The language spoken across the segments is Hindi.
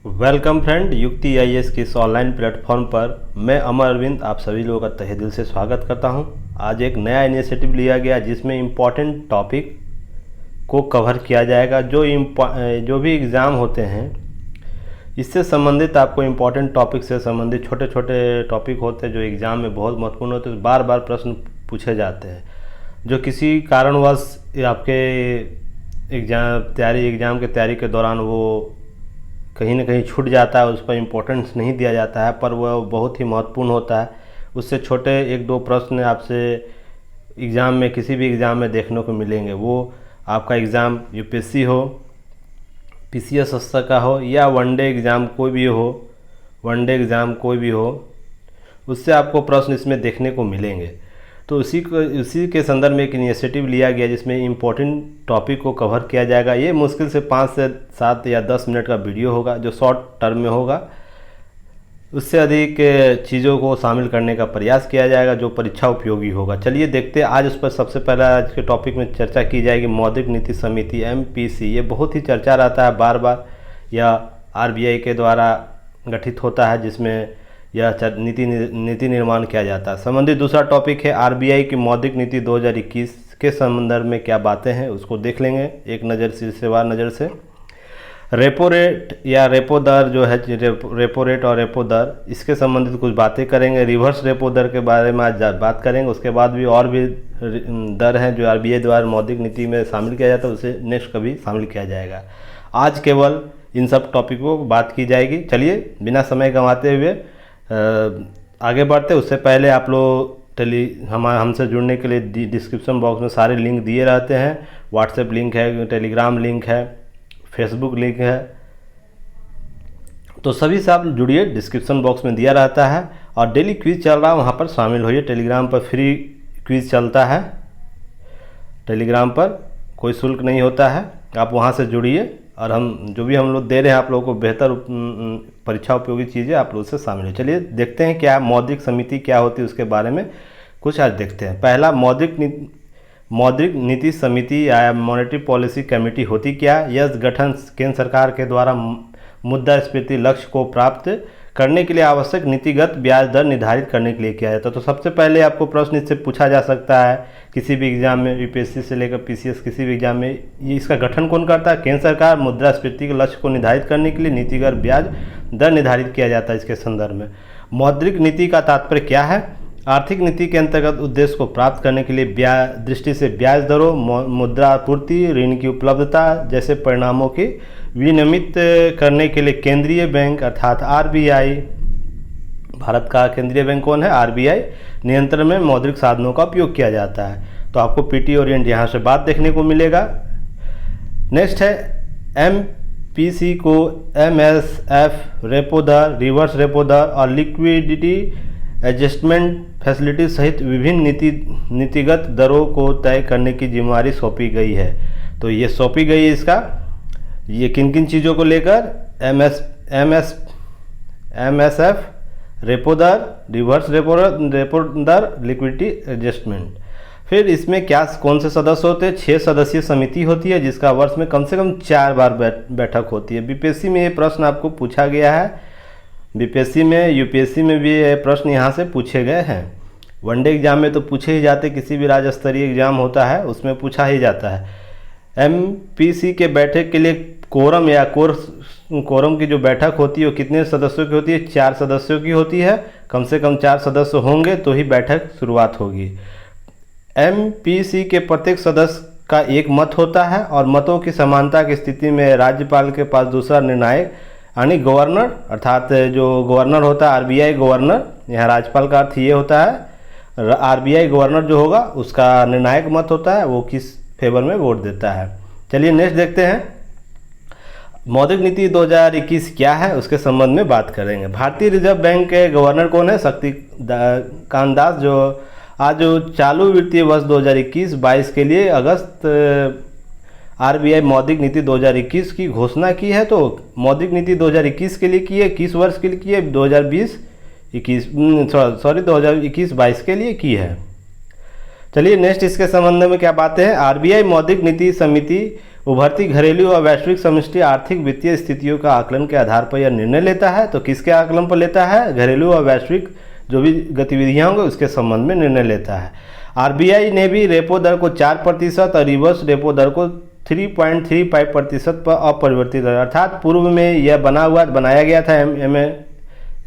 वेलकम फ्रेंड, युक्ति आईएएस के इस ऑनलाइन प्लेटफॉर्म पर मैं अमर अरविंद आप सभी लोगों का तहे दिल से स्वागत करता हूं। आज एक नया इनिशिएटिव लिया गया जिसमें इम्पॉर्टेंट टॉपिक को कवर किया जाएगा। जो भी एग्ज़ाम होते हैं इससे संबंधित आपको इम्पॉर्टेंट टॉपिक से संबंधित छोटे छोटे टॉपिक होते हैं जो एग्ज़ाम में बहुत महत्वपूर्ण होते हैं, बार बार प्रश्न पूछे जाते हैं। जो किसी कारणवश आपके एग्ज़ाम के तैयारी के दौरान वो कहीं ना कहीं छूट जाता है, उस पर इम्पोर्टेंस नहीं दिया जाता है, पर वह बहुत ही महत्वपूर्ण होता है। उससे छोटे एक दो प्रश्न आपसे एग्ज़ाम में किसी भी एग्ज़ाम में देखने को मिलेंगे। वो आपका एग्ज़ाम यूपीएससी हो, पीसीएस स्तर का हो या वनडे एग्ज़ाम कोई भी हो, उससे आपको प्रश्न इसमें देखने को मिलेंगे। तो उसी के संदर्भ में एक इनिशिएटिव लिया गया जिसमें इम्पोर्टेंट टॉपिक को कवर किया जाएगा। ये मुश्किल से 5 से 7 या 10 मिनट का वीडियो होगा जो शॉर्ट टर्म में होगा। उससे अधिक चीज़ों को शामिल करने का प्रयास किया जाएगा जो परीक्षा उपयोगी होगा। चलिए देखते हैं। आज उस पर सबसे पहला आज के टॉपिक में चर्चा की जाएगी मौद्रिक नीति समिति MPC। ये बहुत ही चर्चा रहता है बार बार। यह RBI के द्वारा गठित होता है जिसमें यह नीति निर्माण किया जाता है। संबंधित दूसरा टॉपिक है RBI की मौद्रिक नीति 2021 के संदर्भ में क्या बातें हैं उसको देख लेंगे एक नज़र से, सिलसिलेवार नज़र से। रेपो रेट या रेपो दर जो है, रेपो रेट और रेपो दर, इसके संबंधित कुछ बातें करेंगे। रिवर्स रेपो दर के बारे में आज बात करेंगे। उसके बाद भी और भी दर हैं जो RBI द्वारा मौद्रिक नीति में शामिल किया जाता है, उसे नेक्स्ट कभी शामिल किया जाएगा। आज केवल इन सब टॉपिकों पर बात की जाएगी। चलिए बिना समय गंवाते हुए आगे बढ़ते। उससे पहले आप लोग हमसे जुड़ने के लिए डिस्क्रिप्शन बॉक्स में सारे लिंक दिए रहते हैं। व्हाट्सएप लिंक है, टेलीग्राम लिंक है, फेसबुक लिंक है, तो सभी से आप जुड़िए। डिस्क्रिप्शन बॉक्स में दिया रहता है और डेली क्विज चल रहा है, वहाँ पर शामिल होइए। टेलीग्राम पर फ्री क्विज चलता है, टेलीग्राम पर कोई शुल्क नहीं होता है, आप वहाँ से जुड़िए और हम लोग दे रहे हैं आप लोगों को बेहतर परीक्षा उपयोगी चीज़ें आप लोग से शामिल है। चलिए देखते हैं क्या मौद्रिक समिति क्या होती है, उसके बारे में कुछ आज देखते हैं। पहला, मौद्रिक नीति समिति या मॉनेटरी पॉलिसी कमेटी होती क्या? यह गठन केंद्र सरकार के द्वारा मुद्रास्फीति लक्ष्य को प्राप्त करने के लिए आवश्यक नीतिगत ब्याज दर निर्धारित करने के लिए किया जाता है। तो सबसे पहले आपको प्रश्न इससे पूछा जा सकता है किसी भी एग्जाम में, यूपीएससी से लेकर पीसीएस किसी भी एग्जाम में, ये इसका गठन कौन करता है? केंद्र सरकार। मुद्रास्फीति के लक्ष्य को निर्धारित करने के लिए नीतिगत ब्याज दर निर्धारित किया जाता है इसके संदर्भ में। मौद्रिक नीति का तात्पर्य क्या है? आर्थिक नीति के अंतर्गत उद्देश्य को प्राप्त करने के लिए दृष्टि से ब्याज दरों, मुद्रापूर्ति, ऋण की उपलब्धता जैसे परिणामों की विनियमित करने के लिए केंद्रीय बैंक अर्थात RBI, भारत का केंद्रीय बैंक कौन है? RBI, नियंत्रण में मौद्रिक साधनों का उपयोग किया जाता है। तो आपको PT ओरिएंट यहाँ से बात देखने को मिलेगा। नेक्स्ट है MPC को MSF, रेपो दर, रिवर्स रेपो दर और लिक्विडिटी एडजस्टमेंट फैसिलिटी सहित विभिन्न नीतिगत दरों को तय करने की जिम्मेदारी सौंपी गई है। तो ये सौंपी गई है इसका, ये किन किन चीज़ों को लेकर? MSF, रेपो दर, रिवर्स रेपो दर, लिक्विडिटी एडजस्टमेंट। फिर इसमें कौन से सदस्य होते हैं? 6 सदस्यीय समिति होती है जिसका वर्ष में कम से कम 4 बार बैठक होती है। बीपीएससी में ये प्रश्न आपको पूछा गया है, बीपीएससी में, यूपीएससी में भी ये प्रश्न यहाँ से पूछे गए हैं। वनडे एग्जाम में तो पूछे ही जाते, किसी भी राज्य स्तरीय एग्जाम होता है उसमें पूछा ही जाता है। MPC के बैठक के लिए कोरम या कोरम की जो बैठक होती है वो कितने सदस्यों की होती है? 4 सदस्यों की होती है। कम से कम 4 सदस्य होंगे तो ही बैठक शुरुआत होगी। MPC के प्रत्येक सदस्य का एक मत होता है और मतों की समानता की स्थिति में राज्यपाल के पास दूसरा निर्णायक यानी गवर्नर, अर्थात जो गवर्नर होता है RBI गवर्नर, यहाँ राज्यपाल का अर्थ ये होता है RBI गवर्नर जो होगा उसका निर्णायक मत होता है, वो किस फेवर में वोट देता है। चलिए नेक्स्ट देखते हैं। मौद्रिक नीति 2021 क्या है उसके संबंध में बात करेंगे। भारतीय रिजर्व बैंक के गवर्नर कौन है? शक्तिकांत दास, जो आज चालू वित्तीय वर्ष 2021-22 के लिए अगस्त RBI मौद्रिक नीति 2021 की घोषणा की है। तो मौद्रिक नीति 2021 के लिए की है, किस वर्ष के लिए की है? 2021-22 के लिए की है। चलिए नेक्स्ट इसके संबंध में क्या बातें हैं। RBI मौद्रिक नीति समिति उभरती घरेलू और वैश्विक समष्टि आर्थिक वित्तीय स्थितियों का आकलन के आधार पर यह निर्णय लेता है। तो किसके आकलन पर लेता है? घरेलू और वैश्विक जो भी गतिविधियाँ होंगी उसके संबंध में निर्णय लेता है। आरबीआई ने भी रेपो दर को 4% और रिवर्स रेपो दर को 3.35% पर अपरिवर्तित रखा, अर्थात पूर्व में यह बनाया गया था,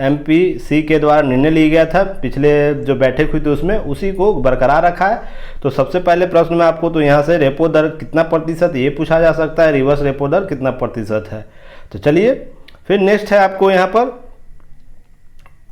MPC के द्वारा निर्णय लिया गया था, पिछले जो बैठक हुई थी उसमें उसी को बरकरार रखा है। तो सबसे पहले प्रश्न में आपको तो यहाँ से रेपो दर कितना प्रतिशत ये पूछा जा सकता है, रिवर्स रेपो दर कितना प्रतिशत है। तो चलिए फिर नेक्स्ट है आपको यहाँ पर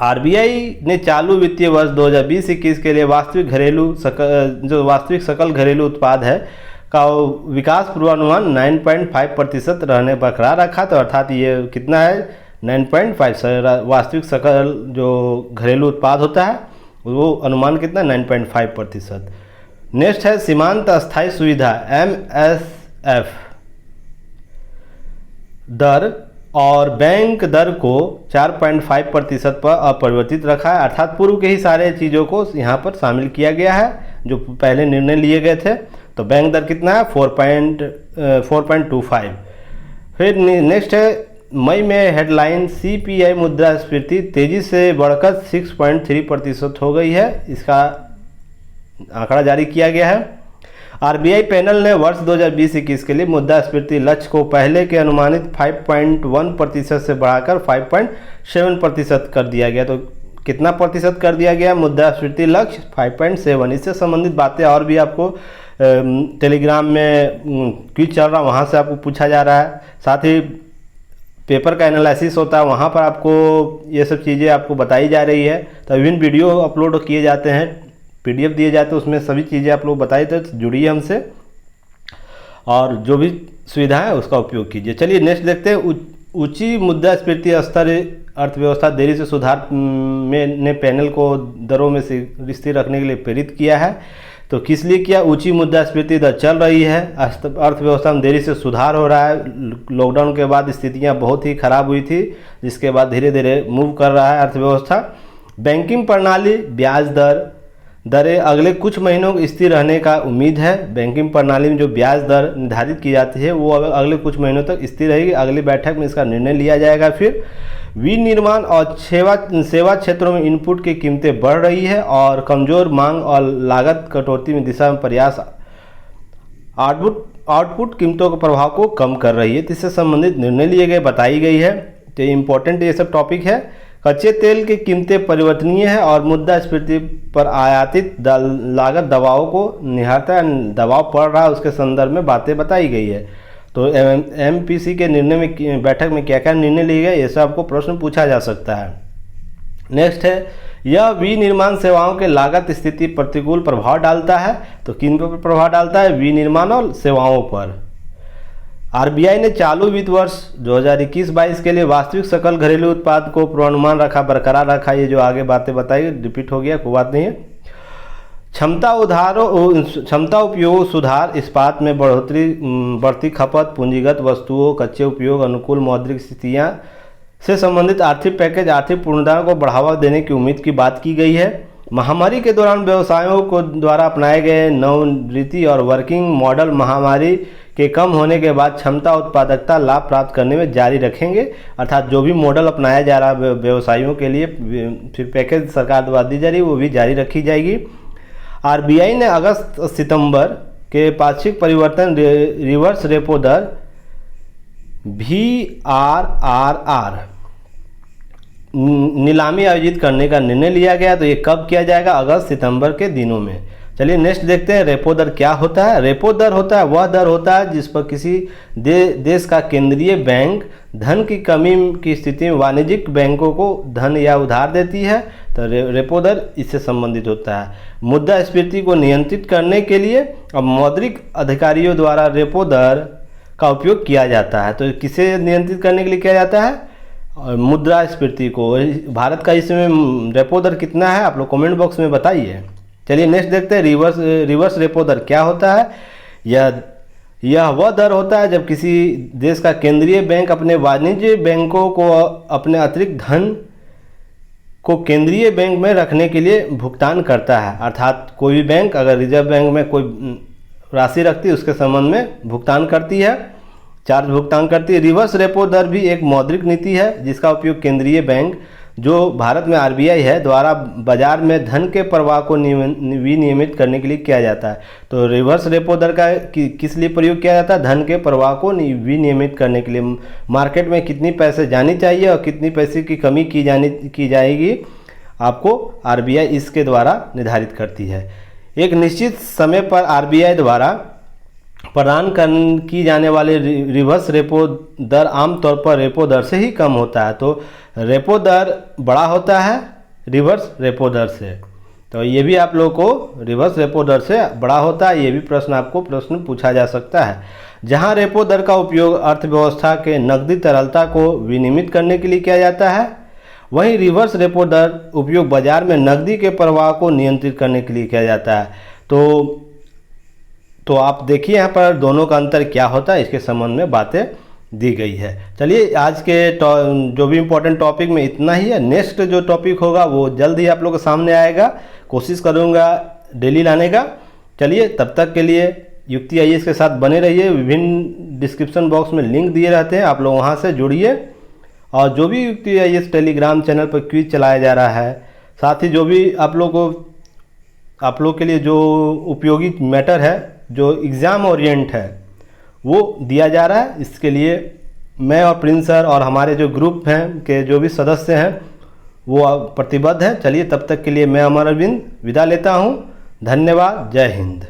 आरबीआई ने चालू वित्तीय वर्ष 2020-21 के लिए वास्तविक सकल घरेलू उत्पाद है का विकास पूर्वानुमान 9.5% रहने बरकरार रखा। तो अर्थात ये कितना है? 9.5। वास्तविक सकल जो घरेलू उत्पाद होता है वो अनुमान कितना? 9.5%। नेक्स्ट है सीमांत अस्थायी सुविधा MSF दर और बैंक दर को 4.5% पर अपरिवर्तित रखा है, अर्थात पूर्व के ही सारे चीज़ों को यहाँ पर शामिल किया गया है जो पहले निर्णय लिए गए थे। तो बैंक दर कितना है? 4.25। फिर नेक्स्ट है मई में हेडलाइन CPI मुद्रास्फीति तेजी से बढ़कर 6.3% हो गई है, इसका आंकड़ा जारी किया गया है। आरबीआई पैनल ने वर्ष 2020-21 के लिए मुद्रास्फीति लक्ष्य को पहले के अनुमानित 5.1% से बढ़ाकर 5.7% कर दिया गया। तो कितना प्रतिशत कर दिया गया मुद्रास्फीति लक्ष्य? 5.7। इससे संबंधित बातें और भी आपको टेलीग्राम में क्विज चल रहा है वहाँ से आपको पूछा जा रहा है, साथ ही पेपर का एनालिसिस होता है वहाँ पर आपको ये सब चीज़ें आपको बताई जा रही है। तो विभिन्न वीडियो अपलोड किए जाते हैं, PDF दिए जाते हैं, उसमें सभी चीज़ें आप लोग बताइए। तो जुड़िए हमसे और जो भी सुविधा है उसका उपयोग कीजिए। चलिए नेक्स्ट देखते हैं। ऊंची मुद्रास्फीति स्तर अर्थव्यवस्था देरी से सुधार में ने पैनल को दरों में स्थिर रखने के लिए प्रेरित किया है। तो किस लिए किया? ऊंची मुद्रास्फीति दर चल रही है, अर्थव्यवस्था में देरी से सुधार हो रहा है। लॉकडाउन के बाद स्थितियां बहुत ही खराब हुई थी, जिसके बाद धीरे धीरे मूव कर रहा है अर्थव्यवस्था। बैंकिंग प्रणाली ब्याज दरें अगले कुछ महीनों स्थिर रहने का उम्मीद है। बैंकिंग प्रणाली में जो ब्याज दर निर्धारित की जाती है वो अगले कुछ महीनों तक स्थिर रहेगी। अगली बैठक में इसका निर्णय लिया जाएगा। फिर विनिर्माण और सेवा क्षेत्रों में इनपुट की कीमतें बढ़ रही है और कमजोर मांग और लागत कटौती में दिशा में प्रयास आउटपुट कीमतों के प्रभाव को कम कर रही है। इससे संबंधित निर्णय लिए गए, बताई गई है। तो इम्पोर्टेंट ये सब टॉपिक है। कच्चे तेल की कीमतें परिवर्तनीय है और मुद्रास्फीति पर आयातित लागत दबाव को निहारता है, दबाव पड़ रहा है, उसके संदर्भ में बातें बताई गई है। तो MPC के निर्णय में बैठक में क्या क्या निर्णय लिए गए ये सब आपको प्रश्न पूछा जा सकता है। नेक्स्ट है यह विनिर्माण सेवाओं के लागत स्थिति प्रतिकूल प्रभाव डालता है। तो किन पर प्रभाव डालता है? विनिर्माण और सेवाओं पर। आरबीआई ने चालू वित्त वर्ष 2021-22 के लिए वास्तविक सकल घरेलू उत्पाद को पूर्वानुमान बरकरार रखा। ये जो आगे बातें बताई रिपीट हो गया, कोई बात नहीं है। क्षमता उपयोग सुधार, इस्पात में बढ़ती खपत, पूंजीगत वस्तुओं, कच्चे उपयोग, अनुकूल मौद्रिक स्थितियाँ से संबंधित आर्थिक पैकेज आर्थिक पूर्णता को बढ़ावा देने की उम्मीद की बात की गई है। महामारी के दौरान व्यवसायों को द्वारा अपनाए गए नवनीति और वर्किंग मॉडल महामारी के कम होने के बाद क्षमता उत्पादकता लाभ प्राप्त करने में जारी रखेंगे। अर्थात जो भी मॉडल अपनाया जा रहा है व्यवसायियों के लिए, फिर पैकेज सरकार द्वारा दी जा रही है वो भी जारी रखी जाएगी। आरबीआई ने अगस्त सितंबर के पाक्षिक परिवर्तन रिवर्स रेपो दर VRRR नीलामी आयोजित करने का निर्णय लिया गया। तो ये कब किया जाएगा? अगस्त सितंबर के दिनों में। चलिए नेक्स्ट देखते हैं रेपो दर क्या होता है। रेपो दर होता है वह दर होता है जिस पर किसी देश का केंद्रीय बैंक धन की कमी की स्थिति में वाणिज्यिक बैंकों को धन या उधार देती है। तो रेपो दर इससे संबंधित होता है। मुद्रास्फीति को नियंत्रित करने के लिए अब मौद्रिक अधिकारियों द्वारा रेपो दर का उपयोग किया जाता है। तो किसे नियंत्रित करने के लिए किया जाता है? और मुद्रास्फीति को। भारत का इसमें रेपो दर कितना है आप लोग कमेंट बॉक्स में बताइए। चलिए नेक्स्ट देखते हैं रिवर्स रेपो दर क्या होता है। यह वह दर होता है जब किसी देश का केंद्रीय बैंक अपने वाणिज्य बैंकों को अपने अतिरिक्त धन को केंद्रीय बैंक में रखने के लिए भुगतान करता है। अर्थात कोई भी बैंक अगर रिजर्व बैंक में कोई राशि रखती है उसके संबंध में भुगतान करती है, चार्ज भुगतान करती है। रिवर्स रेपो दर भी एक मौद्रिक नीति है जिसका उपयोग केंद्रीय बैंक जो भारत में आरबीआई है द्वारा बाजार में धन के प्रवाह को विनियमित करने के लिए किया जाता है। तो रिवर्स रेपो दर का किस लिए प्रयोग किया जाता है? धन के प्रवाह को विनियमित करने के लिए। मार्केट में कितनी पैसे जानी चाहिए और कितनी पैसे की कमी की जाएगी आपको आरबीआई इसके द्वारा निर्धारित करती है। एक निश्चित समय पर आरबीआई द्वारा प्रदान की जाने वाले रिवर्स रेपो दर आमतौर पर रेपो दर से ही कम होता है। तो रेपो दर बड़ा होता है रिवर्स रेपो दर से। तो ये भी आप लोगों को रिवर्स रेपो दर से बड़ा होता है, ये भी प्रश्न पूछा जा सकता है। जहां रेपो दर का उपयोग अर्थव्यवस्था के नकदी तरलता को विनियमित करने के लिए किया जाता है, वहीं रिवर्स रेपो दर उपयोग बाजार में नकदी के प्रवाह को नियंत्रित करने के लिए किया जाता है। तो आप देखिए यहाँ पर दोनों का अंतर क्या होता है, इसके संबंध में बातें दी गई है। चलिए आज के जो भी इम्पोर्टेंट टॉपिक में इतना ही है। नेक्स्ट जो टॉपिक होगा वो जल्द ही आप लोगों के सामने आएगा, कोशिश करूँगा डेली लाने का। चलिए तब तक के लिए युक्ति आईएएस के साथ बने रहिए। विभिन्न डिस्क्रिप्शन बॉक्स में लिंक दिए रहते हैं, आप लोग वहाँ से जुड़िए। और जो भी युक्ति आईएएस टेलीग्राम चैनल पर क्विज चलाया जा रहा है, साथ ही जो भी आप लोग के लिए जो उपयोगी मैटर है, जो एग्ज़ाम ओरिएंट है, वो दिया जा रहा है। इसके लिए मैं और प्रिंस सर और हमारे जो ग्रुप हैं के जो भी सदस्य हैं वो प्रतिबद्ध हैं। चलिए तब तक के लिए मैं अमर अरविंद विदा लेता हूँ। धन्यवाद। जय हिंद।